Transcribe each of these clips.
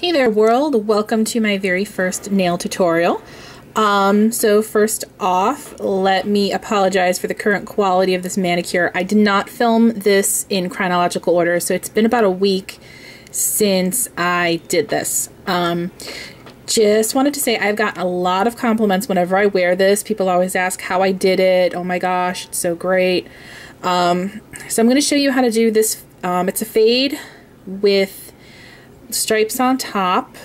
Hey there world, welcome to my very first nail tutorial. So first off, let me apologize for the current quality of this manicure. I did not film this in chronological order, so it's been about a week since I did this. Just wanted to say I've gotten a lot of compliments whenever I wear this. People always ask how I did it. Oh my gosh, it's so great. So I'm going to show you how to do this. It's a fade with stripes on top.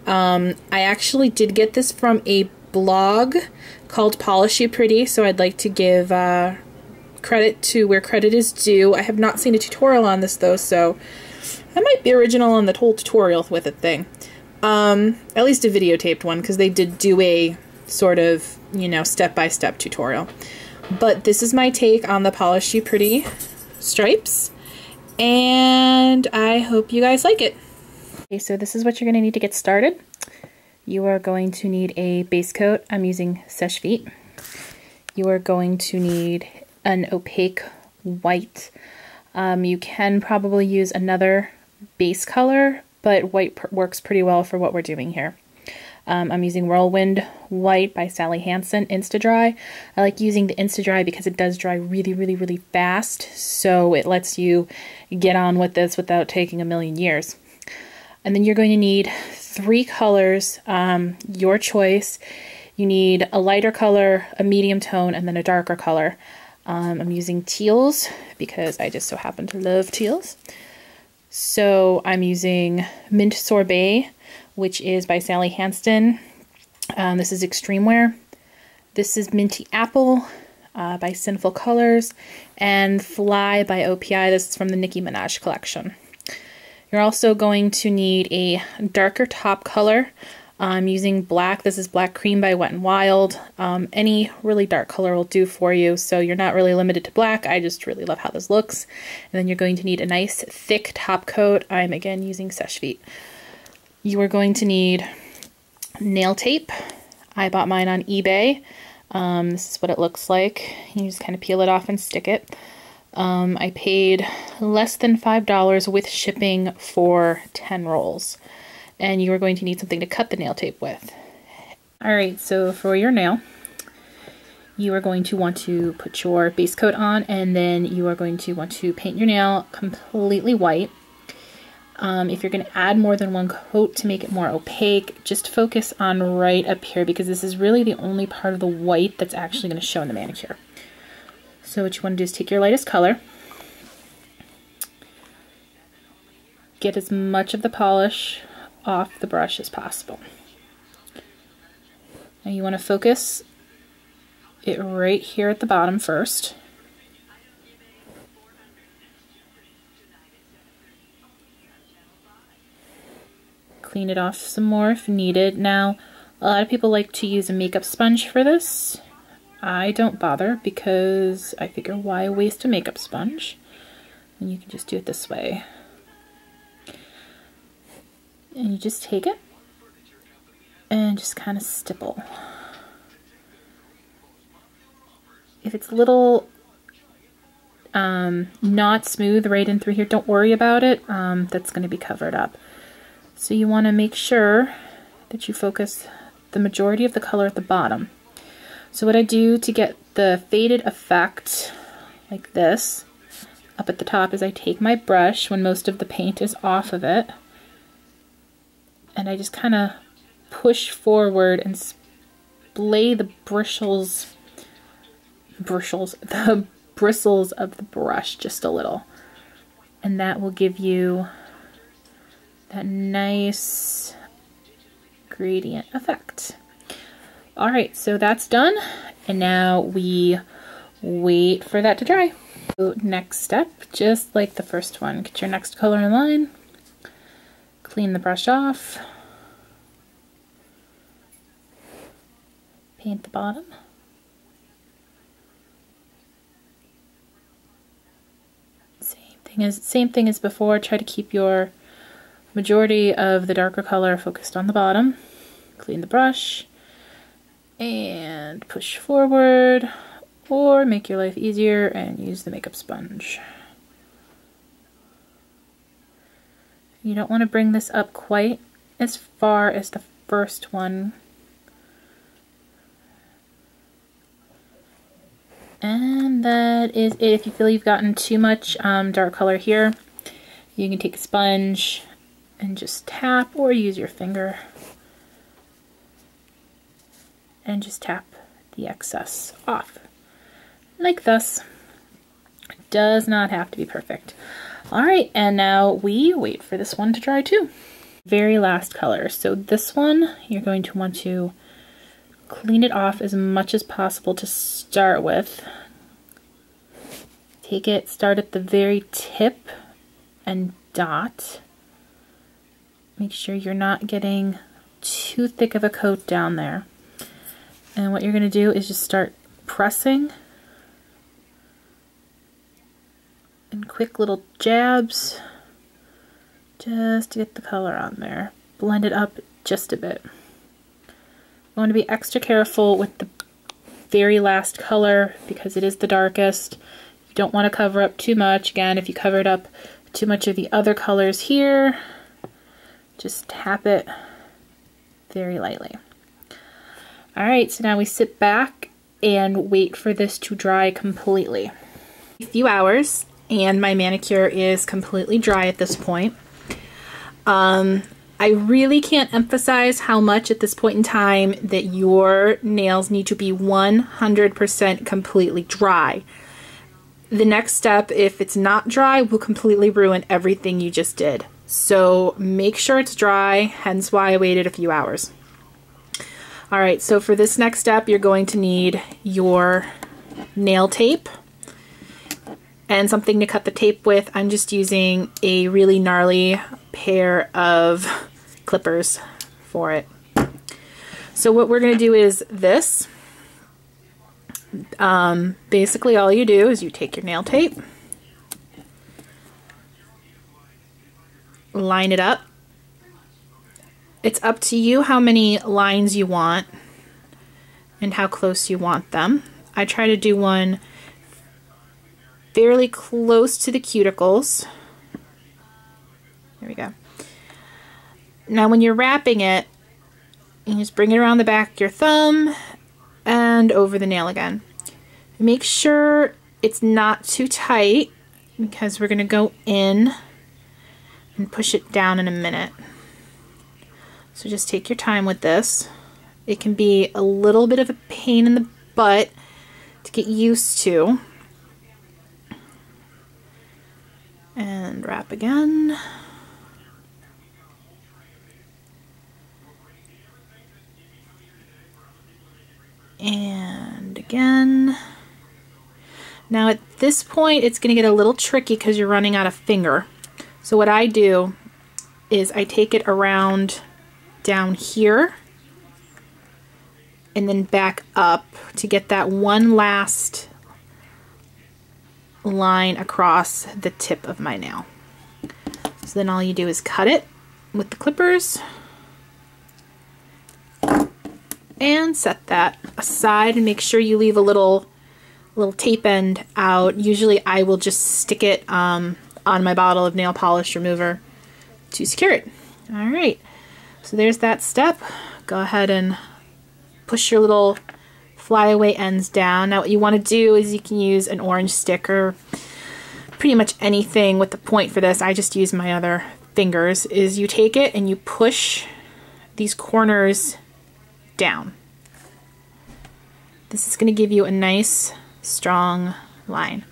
I actually did get this from a blog called Polish You Pretty, so I'd like to give credit to where credit is due. I have not seen a tutorial on this though, so I might be original on the whole tutorial with it thing. At least a videotaped one, because they did do a sort of, you know, step-by-step tutorial. But this is my take on the Polish You Pretty stripes, and I hope you guys like it. Okay, so this is what you're going to need to get started. You are going to need a base coat. I'm using Seche Vite. You are going to need an opaque white. You can probably use another base color, but white works pretty well for what we're doing here. I'm using Whirlwind White by Sally Hansen Insta-Dry. I like using the Insta-Dry because it does dry really, really, really fast, so it lets you get on with this without taking a million years. And then you're going to need 3 colors, your choice. You need a lighter color, a medium tone, and then a darker color. I'm using teals because I just so happen to love teals. So I'm using Mint Sorbet, which is by Sally Hansen. This is Extreme Wear. This is Minty Apple by Sinful Colors, and Fly by OPI. This is from the Nicki Minaj collection. You're also going to need a darker top color. I'm using black. This is Black Cream by Wet n Wild. Any really dark color will do for you, so you're not really limited to black. I just really love how this looks. And then you're going to need a nice thick top coat. I'm again using Seche Vite. You are going to need nail tape. I bought mine on eBay. This is what it looks like. You just kind of peel it off and stick it. I paid less than $5 with shipping for 10 rolls. And you are going to need something to cut the nail tape with. Alright, so for your nail, you are going to want to put your base coat on, and then you are going to want to paint your nail completely white. If you're going to add more than one coat to make it more opaque, just focus on right up here, because this is really the only part of the white that's actually going to show in the manicure. So what you want to do is take your lightest color, get as much of the polish off the brush as possible. Now you want to focus it right here at the bottom first. Clean it off some more if needed. Now, a lot of people like to use a makeup sponge for this. I don't bother because I figure why waste a makeup sponge? And you can just do it this way. And you just take it and just kind of stipple. If it's a little not smooth right in through here, don't worry about it. That's going to be covered up. So you want to make sure that you focus the majority of the color at the bottom. So what I do to get the faded effect like this up at the top is I take my brush when most of the paint is off of it, and I just kind of push forward and splay the bristles of the brush just a little, and that will give you that nice gradient effect. Alright, so that's done, and now we wait for that to dry. So next step, just like the first one, get your next color in line, clean the brush off, paint the bottom, same thing as before. Try to keep your majority of the darker color focused on the bottom. Clean the brush and push forward, or make your life easier and use the makeup sponge. You don't want to bring this up quite as far as the first one. And that is it. If you feel you've gotten too much dark color here, you can take a sponge and just tap, or use your finger and just tap the excess off. Like this. Does not have to be perfect. Alright, and now we wait for this one to dry too. Very last color. So this one, you're going to want to clean it off as much as possible to start with. Take it, start at the very tip and dot. Make sure you're not getting too thick of a coat down there. And what you're going to do is just start pressing in quick little jabs just to get the color on there. Blend it up just a bit. You want to be extra careful with the very last color because it is the darkest. You don't want to cover up too much. Again, if you covered up too much of the other colors here, just tap it very lightly. Alright, so now we sit back and wait for this to dry completely. A few hours and my manicure is completely dry at this point. I really can't emphasize how much at this point in time that your nails need to be 100% completely dry. The next step, if it's not dry, will completely ruin everything you just did. So make sure it's dry, hence why I waited a few hours. Alright, so for this next step, you're going to need your nail tape and something to cut the tape with. I'm just using a really gnarly pair of clippers for it. So what we're going to do is this. Basically all you do is you take your nail tape, line it up. It's up to you how many lines you want and how close you want them. I try to do one fairly close to the cuticles. There we go. Now when you're wrapping it, you just bring it around the back of your thumb and over the nail again. Make sure it's not too tight because we're going to go in and push it down in a minute. So just take your time with this. It can be a little bit of a pain in the butt to get used to. And wrap again. And again. Now at this point it's going to get a little tricky because you're running out of finger. So what I do is I take it around down here and then back up to get that one last line across the tip of my nail. So then all you do is cut it with the clippers and set that aside and make sure you leave a little tape end out. Usually I will just stick it on my bottle of nail polish remover to secure it. Alright, so there's that step. Go ahead and push your little flyaway ends down. Now what you want to do is you can use an orange stick or pretty much anything with the point for this. I just use my other fingers. Is you take it and you push these corners down. This is going to give you a nice strong line.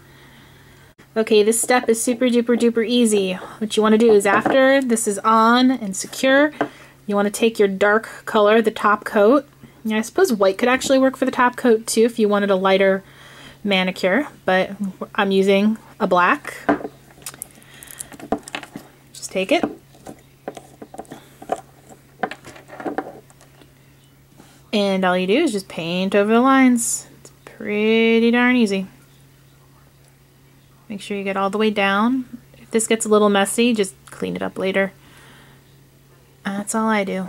Okay, this step is super duper duper easy. What you want to do is after this is on and secure, you want to take your dark color, the top coat. Yeah, I suppose white could actually work for the top coat too if you wanted a lighter manicure, but I'm using a black. Just take it. And all you do is just paint over the lines. It's pretty darn easy. Make sure you get all the way down. If this gets a little messy, just clean it up later. That's all I do.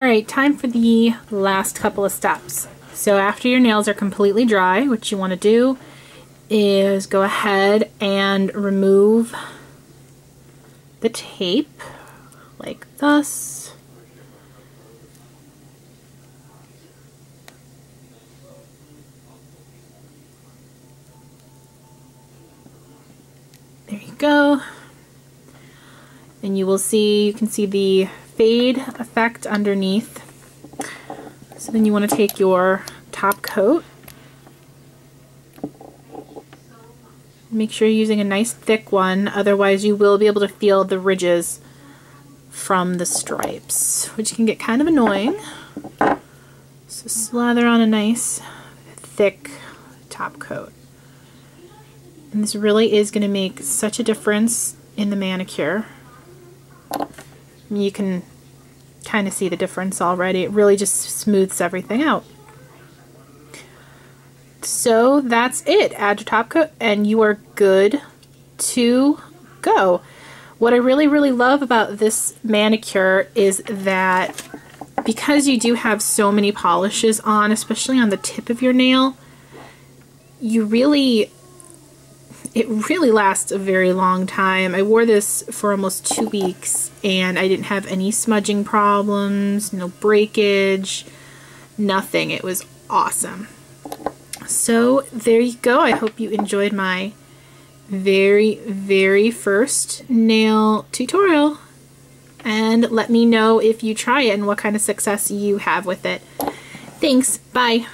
Alright, time for the last couple of steps. So after your nails are completely dry, what you want to do is go ahead and remove the tape like thus. There you go. And you can see the fade effect underneath. So then you want to take your top coat. Make sure you're using a nice thick one, otherwise you will be able to feel the ridges from the stripes, which can get kind of annoying. So slather on a nice thick top coat. And this really is going to make such a difference in the manicure. You can kind of see the difference already. It really just smooths everything out. So that's it. Add your top coat and you are good to go. What I really, really love about this manicure is that because you do have so many polishes on, especially on the tip of your nail, it really lasts a very long time. I wore this for almost 2 weeks and I didn't have any smudging problems, no breakage, nothing. It was awesome. So there you go. I hope you enjoyed my very, very first nail tutorial. And let me know if you try it and what kind of success you have with it. Thanks. Bye.